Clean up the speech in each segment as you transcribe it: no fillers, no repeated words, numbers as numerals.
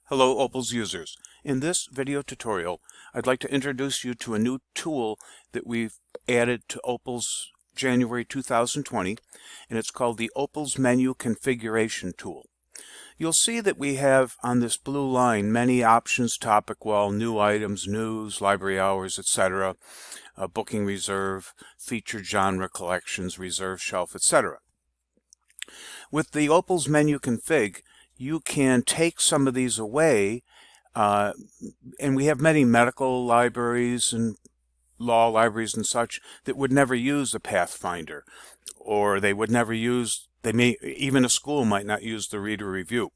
Hello Opals users. In this video tutorial, I'd like to introduce you to a new tool that we've added to Opals January 2020, and it's called the Opals Menu Configuration Tool. You'll see that we have on this blue line many options: topic wall, new items, news, library hours, etc., booking reserve, featured genre collections, reserve shelf, etc. With the Opals Menu Config, you can take some of these away, and we have many medical libraries and law libraries and such that would never use a Pathfinder, or even a school might not use the reader review.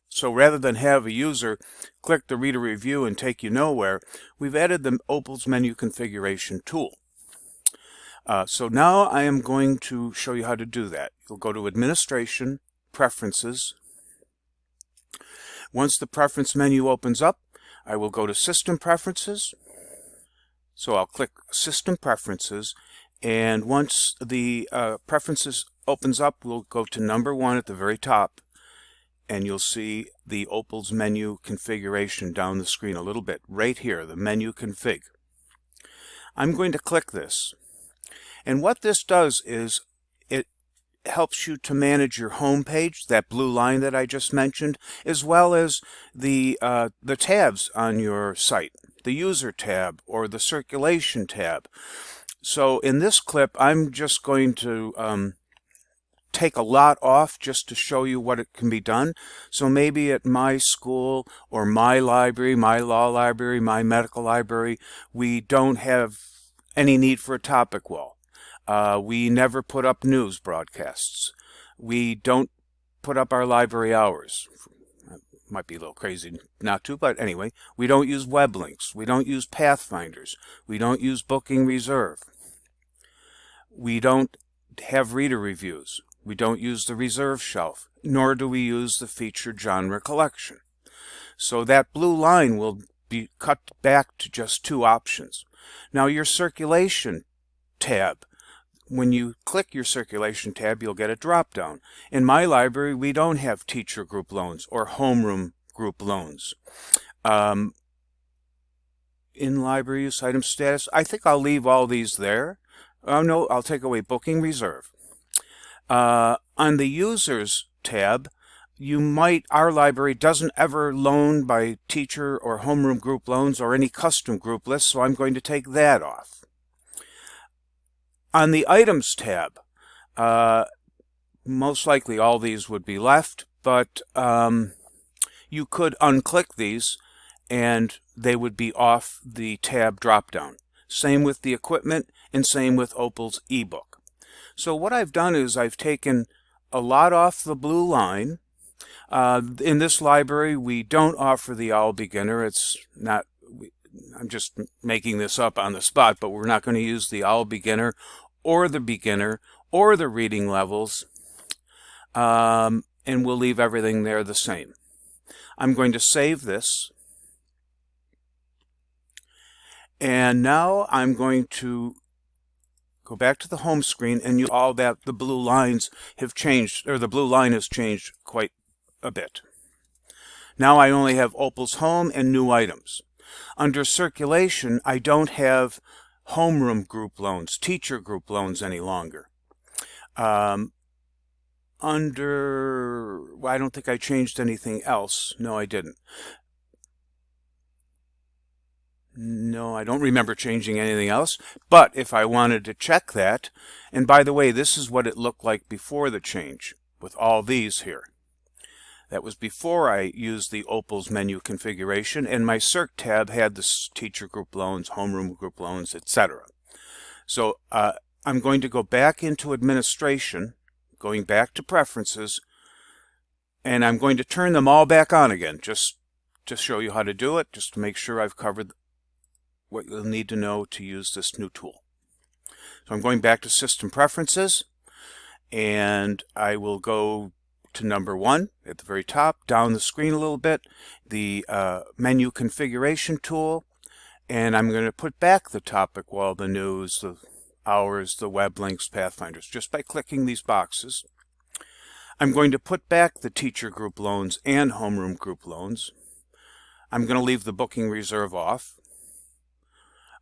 So rather than have a user click the reader review and take you nowhere, we've added the Opals Menu Configuration tool. So now I am going to show you how to do that. You'll go to Administration, Preferences. Once the preference menu opens up, I will go to System Preferences. So I'll click System Preferences, and once the Preferences opens up, we'll go to number 1 at the very top, and you'll see the Opals Menu Configuration down the screen a little bit. Right here, the Menu Config. I'm going to click this, and what this does is it helps you to manage your home page, that blue line that I just mentioned, as well as the tabs on your site, the User tab or the Circulation tab. So in this clip, I'm just going to take a lot off just to show you what it can be done. So maybe at my school or my library, my law library, my medical library, we don't have any need for a topic wall. We never put up news broadcasts. We don't put up our library hours. Might be a little crazy not to, but anyway, we don't use web links. We don't use Pathfinders. We don't use booking reserve. We don't have reader reviews. We don't use the reserve shelf, nor do we use the featured genre collection. So that blue line will be cut back to just 2 options. Now your Circulation tab, when you click your Circulation tab, you'll get a drop-down. In my library, we don't have teacher group loans or homeroom group loans. In library use item status, I think I'll leave all these there. Oh no, I'll take away booking reserve. On the Users tab, our library doesn't ever loan by teacher or homeroom group loans or any custom group lists, so I'm going to take that off. On the Items tab, most likely all these would be left, but you could unclick these and they would be off the tab drop-down. Same with the equipment and same with Opals ebook. So what I've done is I've taken a lot off the blue line. In this library, we don't offer the OWL Beginner. I'm just making this up on the spot, but we're not going to use the OWL Beginner or the reading levels, and we'll leave everything there the same. I'm going to save this, and now I'm going to go back to the home screen, and the blue lines have changed, or the blue line has changed quite a bit. Now I only have Opals Home and New Items. Under Circulation, I don't have homeroom group loans, teacher group loans any longer. I don't think I changed anything else. No, I didn't. No, I don't remember changing anything else. But if I wanted to check that, and by the way, this is what it looked like before the change, with all these here. That was before I used the Opals Menu Configuration, and my Circ tab had the teacher group loans, homeroom group loans, etc. So I'm going to go back into Administration, going back to Preferences, and I'm going to turn them all back on again, just to show you how to do it, just to make sure I've covered what you'll need to know to use this new tool. So I'm going back to System Preferences, and I will go to number 1 at the very top, down the screen a little bit, the Menu Configuration tool, and I'm going to put back the topic wall, the news, the hours, the web links, Pathfinders, just by clicking these boxes. I'm going to put back the teacher group loans and homeroom group loans. I'm going to leave the booking reserve off.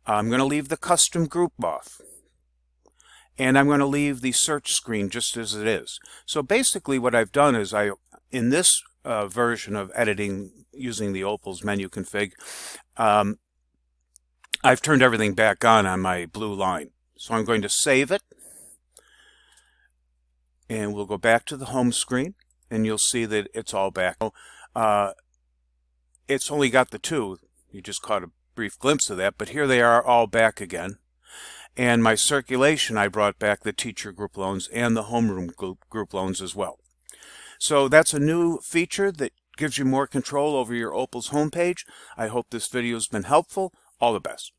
I'm going to leave the custom group off. And I'm going to leave the search screen just as it is. So basically what I've done is in this version of editing using the Opals menu config, I've turned everything back on my blue line. So I'm going to save it. And we'll go back to the home screen, and you'll see that it's all back. It's only got the two. You just caught a brief glimpse of that, but here they are all back again. And my circulation, I brought back the teacher group loans and the homeroom group loans as well. So that's a new feature that gives you more control over your Opals homepage. I hope this video has been helpful. All the best.